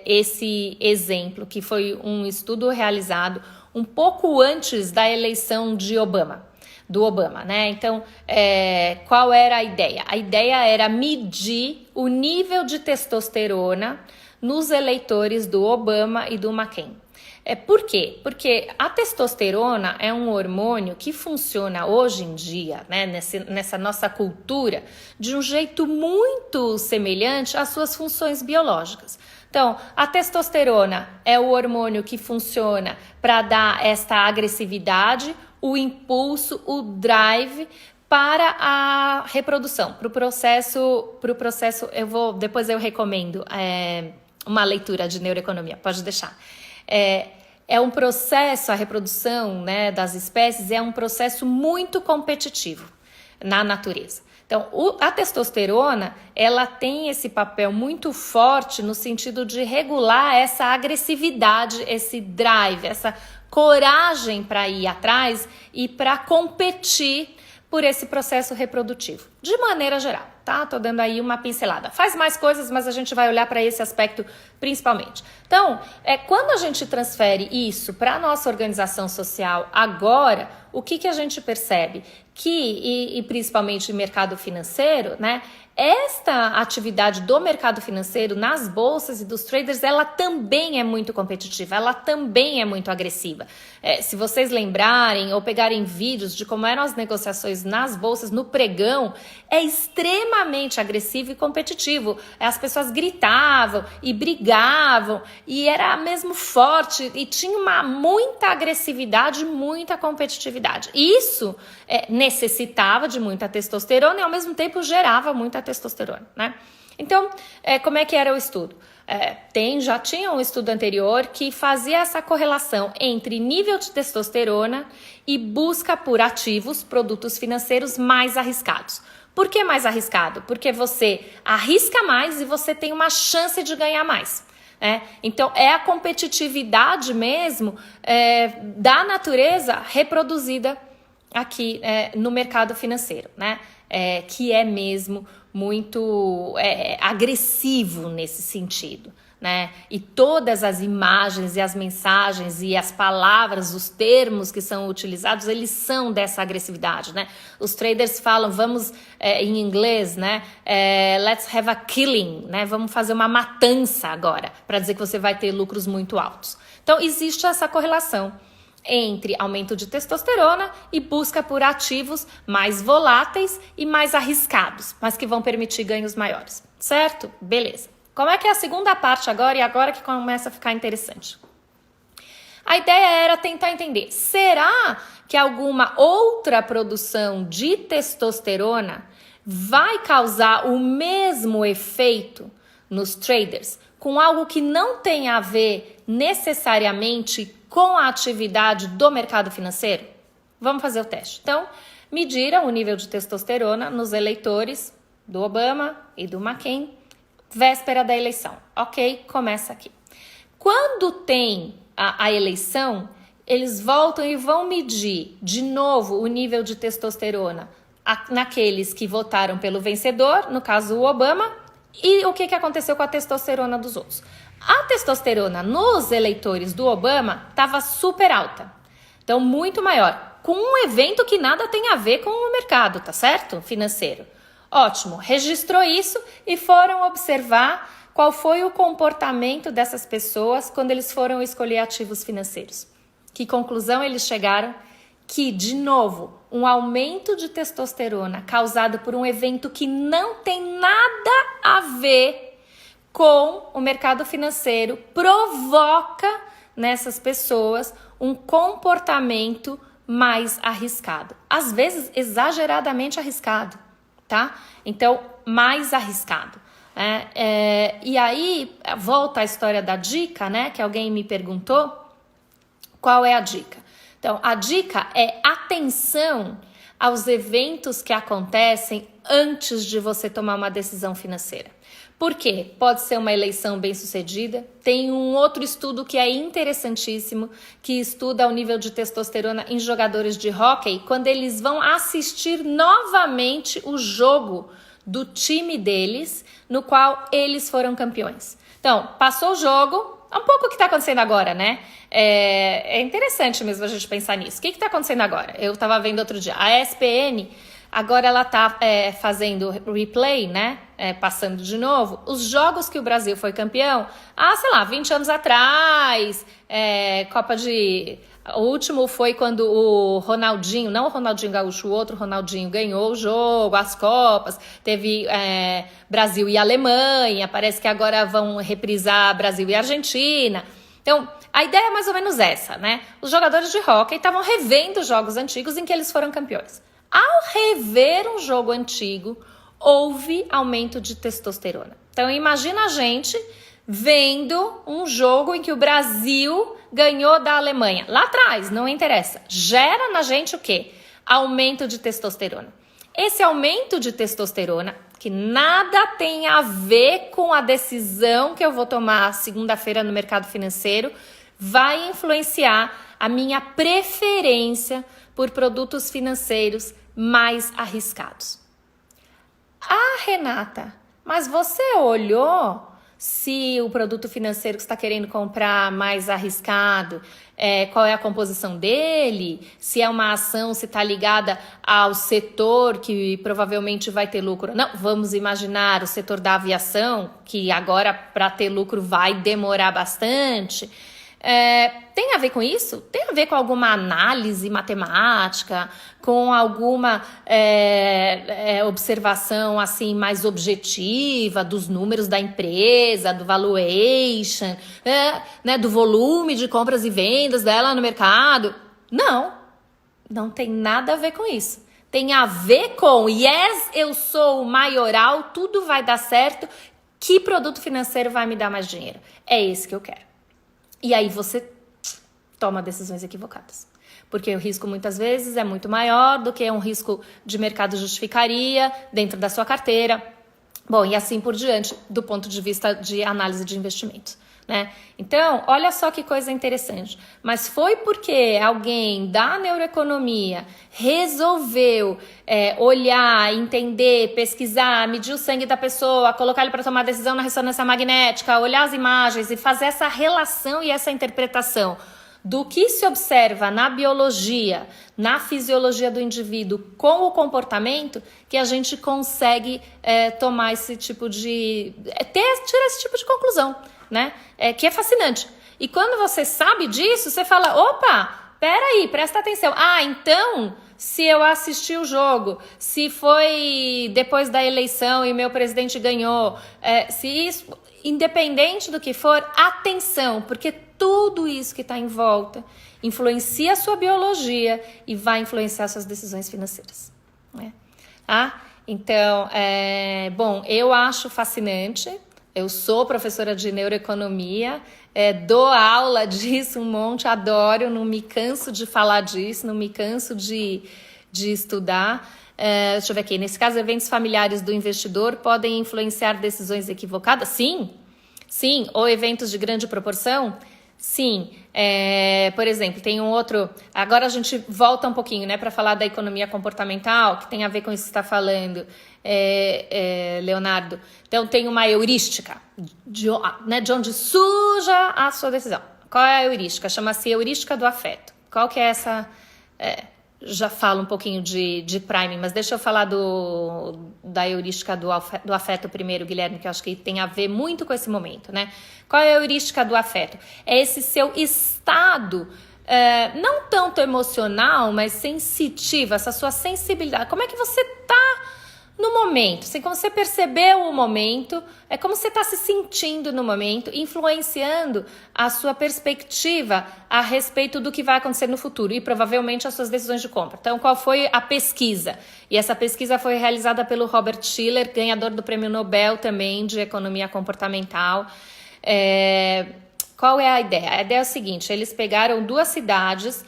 esse exemplo, que foi um estudo realizado um pouco antes da eleição do Obama, né? Então, qual era a ideia? A ideia era medir o nível de testosterona nos eleitores do Obama e do McCain. Por quê? Porque a testosterona é um hormônio que funciona hoje em dia, né, nessa nossa cultura, de um jeito muito semelhante às suas funções biológicas. Então, a testosterona é o hormônio que funciona para dar esta agressividade, o impulso, o drive para a reprodução, para o processo, depois eu recomendo uma leitura de neuroeconomia, pode deixar. É um processo, a reprodução, né, das espécies é um processo muito competitivo na natureza. Então, a testosterona, ela tem esse papel muito forte no sentido de regular essa agressividade, esse drive, essa coragem para ir atrás e para competir por esse processo reprodutivo, de maneira geral, tá? Tô dando aí uma pincelada. Faz mais coisas, mas a gente vai olhar para esse aspecto principalmente. Então, quando a gente transfere isso para a nossa organização social agora, o que a gente percebe? Que, e principalmente no mercado financeiro, né? Esta atividade do mercado financeiro nas bolsas e dos traders, ela também é muito competitiva, ela também é muito agressiva. Se vocês lembrarem ou pegarem vídeos de como eram as negociações nas bolsas, no pregão, é extremamente agressivo e competitivo. As pessoas gritavam e brigavam e era mesmo forte e tinha muita agressividade, muita competitividade. Isso necessitava de muita testosterona e ao mesmo tempo gerava muita testosterona, né? Então, como é que era o estudo? Já tinha um estudo anterior que fazia essa correlação entre nível de testosterona e busca por ativos, produtos financeiros mais arriscados. Por que mais arriscado? Porque você arrisca mais e você tem uma chance de ganhar mais. Então, é a competitividade mesmo da natureza reproduzida aqui no mercado financeiro, né? Que é mesmo muito agressivo nesse sentido, né? E todas as imagens e as mensagens e as palavras, os termos que são utilizados, eles são dessa agressividade, né? Os traders falam, vamos, em inglês, né? Let's have a killing, né? Vamos fazer uma matança agora, para dizer que você vai ter lucros muito altos. Então, existe essa correlação. entre aumento de testosterona e busca por ativos mais voláteis e mais arriscados, mas que vão permitir ganhos maiores, certo? Beleza. Como é que é a segunda parte agora e agora que começa a ficar interessante? A ideia era tentar entender, será que alguma outra produção de testosterona vai causar o mesmo efeito nos traders com algo que não tem a ver necessariamente com a atividade do mercado financeiro? Vamos fazer o teste. Então, mediram o nível de testosterona nos eleitores do Obama e do McCain, véspera da eleição. Ok, começa aqui. Quando tem a eleição, eles voltam e vão medir de novo o nível de testosterona naqueles que votaram pelo vencedor, no caso o Obama, e o que aconteceu com a testosterona dos outros. A testosterona nos eleitores do Obama estava super alta, então muito maior, com um evento que nada tem a ver com o mercado, tá certo? Financeiro. Ótimo, registrou isso e foram observar qual foi o comportamento dessas pessoas quando eles foram escolher ativos financeiros. Que conclusão eles chegaram? Que, de novo, um aumento de testosterona causado por um evento que não tem nada a ver com o mercado financeiro provoca nessas pessoas um comportamento mais arriscado. Às vezes, exageradamente arriscado, tá? Então, mais arriscado. E aí, volta a história da dica, né? Que alguém me perguntou. Qual é a dica? Então, a dica é atenção aos eventos que acontecem antes de você tomar uma decisão financeira. Por quê? Pode ser uma eleição bem-sucedida. Tem um outro estudo que é interessantíssimo, que estuda o nível de testosterona em jogadores de hóquei, quando eles vão assistir novamente o jogo do time deles, no qual eles foram campeões. Então, passou o jogo, é um pouco o que está acontecendo agora, né? É interessante mesmo a gente pensar nisso. O que está acontecendo agora? Eu estava vendo outro dia, a ESPN, agora ela está fazendo replay, né? Passando de novo, os jogos que o Brasil foi campeão, sei lá, 20 anos atrás, Copa de... O último foi quando o Ronaldinho, não o Ronaldinho Gaúcho, o outro Ronaldinho ganhou o jogo, as Copas, teve Brasil e Alemanha, parece que agora vão reprisar Brasil e Argentina. Então, a ideia é mais ou menos essa, né? Os jogadores de hóquei estavam revendo jogos antigos em que eles foram campeões. Ao rever um jogo antigo, houve aumento de testosterona. Então, imagina a gente vendo um jogo em que o Brasil ganhou da Alemanha. Lá atrás, não interessa. Gera na gente o quê? Aumento de testosterona. Esse aumento de testosterona, que nada tem a ver com a decisão que eu vou tomar segunda-feira no mercado financeiro, vai influenciar a minha preferência por produtos financeiros mais arriscados. Renata, mas você olhou se o produto financeiro que você está querendo comprar mais arriscado, qual é a composição dele, se é uma ação, se está ligada ao setor que provavelmente vai ter lucro. Não, vamos imaginar o setor da aviação, que agora para ter lucro vai demorar bastante. Tem a ver com isso? Tem a ver com alguma análise matemática, com alguma observação assim mais objetiva dos números da empresa, do valuation, né, do volume de compras e vendas dela no mercado? Não tem nada a ver com isso. Tem a ver com yes, eu sou o maioral, tudo vai dar certo, que produto financeiro vai me dar mais dinheiro? É esse que eu quero. E aí você toma decisões equivocadas. Porque o risco muitas vezes é muito maior do que um risco de mercado justificaria dentro da sua carteira. Bom, e assim por diante, do ponto de vista de análise de investimentos, né? Então, olha só que coisa interessante. Mas foi porque alguém da neuroeconomia resolveu olhar, entender, pesquisar, medir o sangue da pessoa, colocar ele para tomar decisão na ressonância magnética, olhar as imagens e fazer essa relação e essa interpretação do que se observa na biologia, na fisiologia do indivíduo com o comportamento, que a gente consegue tomar esse tipo de... tirar esse tipo de conclusão, né? Que é fascinante. E quando você sabe disso, você fala, opa, peraí, presta atenção. Então, se eu assisti o jogo, se foi depois da eleição e meu presidente ganhou, se isso, independente do que for, atenção, porque tudo isso que está em volta influencia a sua biologia e vai influenciar suas decisões financeiras, né? Tá? Então, bom, eu acho fascinante. Eu sou professora de neuroeconomia, dou aula disso um monte, adoro, não me canso de falar disso, não me canso de estudar. Deixa eu ver aqui, nesse caso, eventos familiares do investidor podem influenciar decisões equivocadas? Sim, ou eventos de grande proporção? Sim, por exemplo, tem um outro... Agora a gente volta um pouquinho, né, para falar da economia comportamental, que tem a ver com isso que você está falando, Leonardo. Então, tem uma heurística, de onde surja a sua decisão. Qual é a heurística? Chama-se heurística do afeto. Qual que é essa... já falo um pouquinho de priming, mas deixa eu falar da heurística do afeto primeiro, Guilherme, que eu acho que tem a ver muito com esse momento, né? Qual é a heurística do afeto? É esse seu estado, não tanto emocional, mas sensitivo, essa sua sensibilidade. Como é que você tá no momento? Assim, como você percebeu o momento, como você está se sentindo no momento, influenciando a sua perspectiva a respeito do que vai acontecer no futuro e provavelmente as suas decisões de compra. Então, qual foi a pesquisa? E essa pesquisa foi realizada pelo Robert Shiller, ganhador do Prêmio Nobel também de Economia Comportamental. Qual é a ideia? A ideia é o seguinte, eles pegaram duas cidades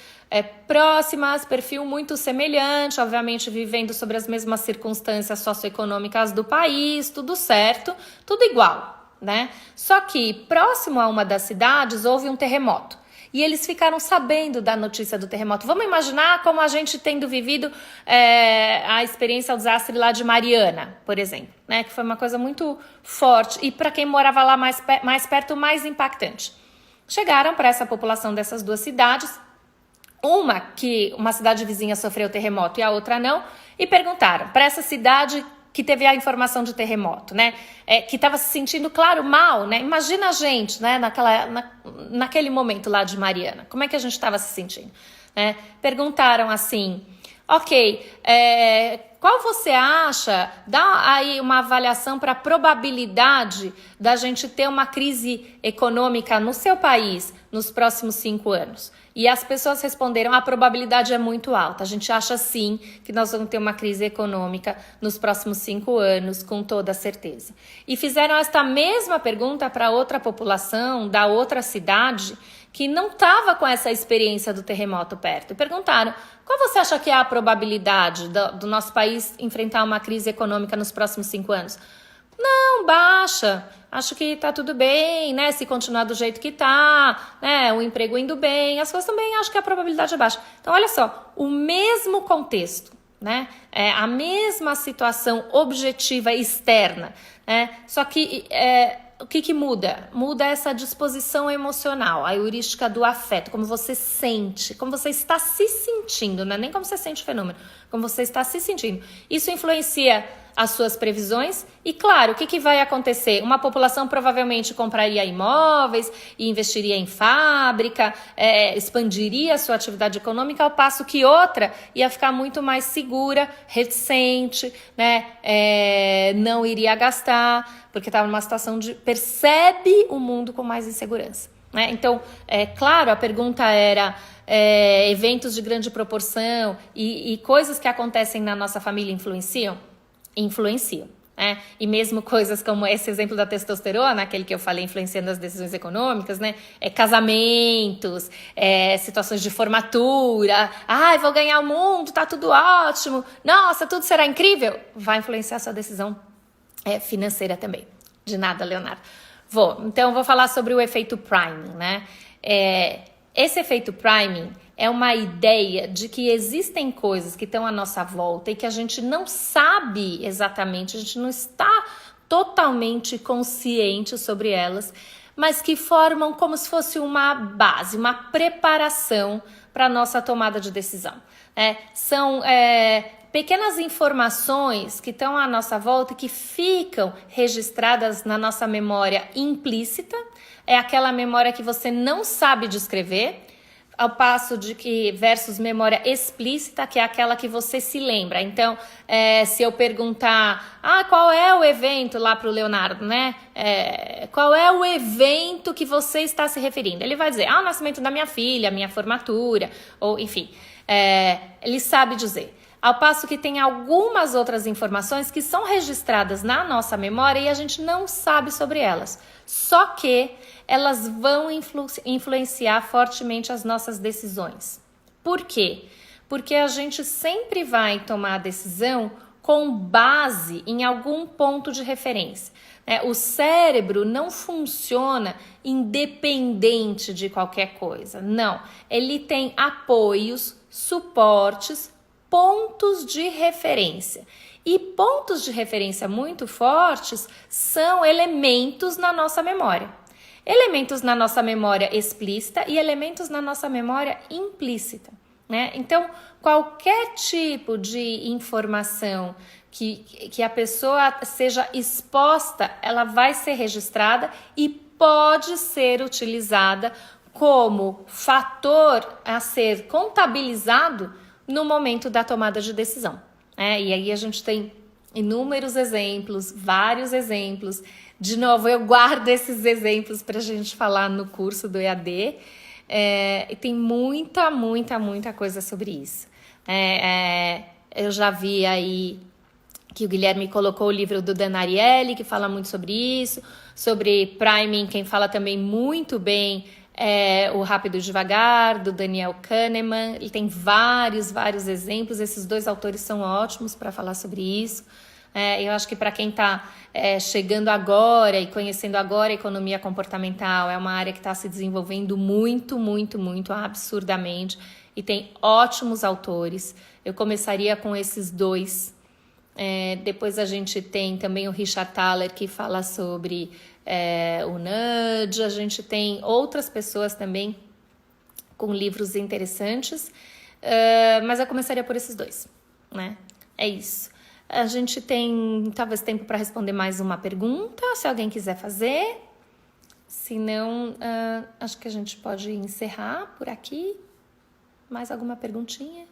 próximas, perfil muito semelhante, obviamente vivendo sobre as mesmas circunstâncias socioeconômicas do país, tudo certo, tudo igual, né? Só que próximo a uma das cidades houve um terremoto. E eles ficaram sabendo da notícia do terremoto. Vamos imaginar como a gente tendo vivido a experiência, o desastre lá de Mariana, por exemplo, né? Que foi uma coisa muito forte e para quem morava lá mais perto, mais impactante. Chegaram para essa população dessas duas cidades, uma cidade vizinha sofreu terremoto e a outra não, e perguntaram para essa cidade que teve a informação de terremoto, né? Que estava se sentindo, claro, mal, né? Imagina a gente, né? Naquele momento lá de Mariana, como é que a gente estava se sentindo, né? Perguntaram assim, ok, qual você acha, dá aí uma avaliação para a probabilidade da gente ter uma crise econômica no seu país nos próximos 5 anos? E as pessoas responderam, a probabilidade é muito alta, a gente acha sim que nós vamos ter uma crise econômica nos próximos 5 anos, com toda certeza. E fizeram esta mesma pergunta para outra população da outra cidade que não estava com essa experiência do terremoto perto. E perguntaram, qual você acha que é a probabilidade do nosso país enfrentar uma crise econômica nos próximos 5 anos? Não, baixa. Acho que tá tudo bem, né? Se continuar do jeito que tá, né? O emprego indo bem, as coisas também, acho que a probabilidade é baixa. Então, olha só, o mesmo contexto, né? A mesma situação objetiva externa, né? Só que o que muda? Muda essa disposição emocional, a heurística do afeto, como você sente, como você está se sentindo, não é nem como você sente o fenômeno, como você está se sentindo. Isso influencia as suas previsões e, claro, o que vai acontecer? Uma população provavelmente compraria imóveis e investiria em fábrica, expandiria a sua atividade econômica, ao passo que outra ia ficar muito mais segura, reticente, né? Não iria gastar, porque estava numa situação de percebe o mundo com mais insegurança, né? Então, claro, a pergunta era eventos de grande proporção e coisas que acontecem na nossa família influenciam? Influenciam, né? E mesmo coisas como esse exemplo da testosterona, aquele que eu falei influenciando as decisões econômicas, né? Casamentos, situações de formatura, vou ganhar o mundo, tá tudo ótimo, nossa, tudo será incrível, vai influenciar a sua decisão financeira também. De nada, Leonardo. Então, vou falar sobre o efeito priming, né? Esse efeito priming é uma ideia de que existem coisas que estão à nossa volta e que a gente não sabe exatamente, a gente não está totalmente consciente sobre elas, mas que formam como se fosse uma base, uma preparação para a nossa tomada de decisão. São pequenas informações que estão à nossa volta e que ficam registradas na nossa memória implícita, é aquela memória que você não sabe descrever. ao passo de que versus memória explícita, que é aquela que você se lembra. Então, se eu perguntar, qual é o evento lá para o Leonardo, né? Qual é o evento que você está se referindo? Ele vai dizer, o nascimento da minha filha, minha formatura, ou enfim, ele sabe dizer. Ao passo que tem algumas outras informações que são registradas na nossa memória e a gente não sabe sobre elas. Só que elas vão influenciar fortemente as nossas decisões. Por quê? Porque a gente sempre vai tomar a decisão com base em algum ponto de referência. O cérebro não funciona independente de qualquer coisa. Não, ele tem apoios, suportes, pontos de referência. E pontos de referência muito fortes são elementos na nossa memória. Elementos na nossa memória explícita e elementos na nossa memória implícita, né? Então, qualquer tipo de informação que a pessoa seja exposta, ela vai ser registrada e pode ser utilizada como fator a ser contabilizado no momento da tomada de decisão. E aí a gente tem inúmeros exemplos, vários exemplos. De novo, eu guardo esses exemplos para a gente falar no curso do EAD. E tem muita coisa sobre isso. Eu já vi aí que o Guilherme colocou o livro do Dan Ariely, que fala muito sobre isso, sobre priming, quem fala também muito bem o Rápido e Devagar, do Daniel Kahneman. Ele tem vários exemplos. Esses dois autores são ótimos para falar sobre isso. Eu acho que para quem está chegando agora e conhecendo agora a economia comportamental, é uma área que está se desenvolvendo muito, absurdamente, e tem ótimos autores. Eu começaria com esses dois. Depois a gente tem também o Richard Thaler, que fala sobre o nudge. A gente tem outras pessoas também com livros interessantes, mas eu começaria por esses dois, né? É isso. A gente tem talvez tempo para responder mais uma pergunta, se alguém quiser fazer. Se não, acho que a gente pode encerrar por aqui. Mais alguma perguntinha?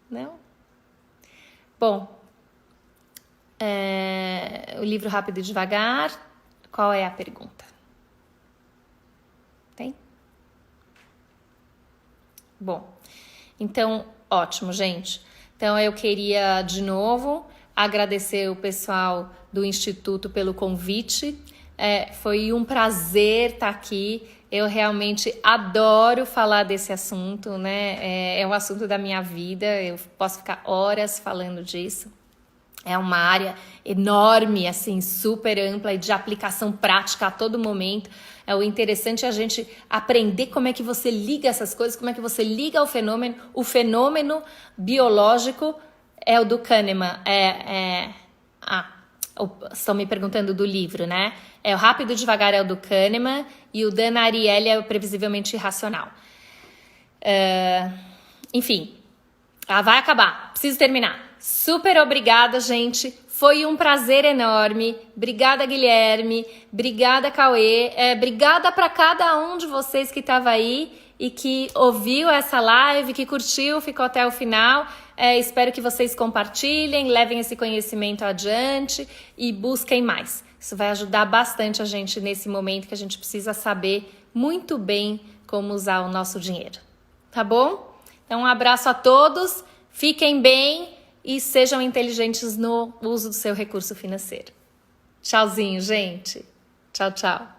Não? Bom, o livro Rápido e Devagar, qual é a pergunta? Tem? Bom, então, ótimo, gente. Então, eu queria, de novo, agradecer o pessoal do Instituto pelo convite. Foi um prazer estar aqui. Eu realmente adoro falar desse assunto, né? É um assunto da minha vida, eu posso ficar horas falando disso. É uma área enorme, assim, super ampla e de aplicação prática a todo momento. O interessante é a gente aprender como é que você liga essas coisas, como é que você liga ao fenômeno. O fenômeno biológico é o do Kahneman. Estão me perguntando do livro, né? O Rápido e Devagar é o do Kahneman e o Dan Ariely é o Previsivelmente Irracional. Enfim, vai acabar. Preciso terminar. Super obrigada, gente. Foi um prazer enorme. Obrigada, Guilherme. Obrigada, Cauê. Obrigada para cada um de vocês que estava aí e que ouviu essa live, que curtiu, ficou até o final. Espero que vocês compartilhem, levem esse conhecimento adiante e busquem mais. Isso vai ajudar bastante a gente nesse momento que a gente precisa saber muito bem como usar o nosso dinheiro. Tá bom? Então, um abraço a todos. Fiquem bem e sejam inteligentes no uso do seu recurso financeiro. Tchauzinho, gente. Tchau, tchau.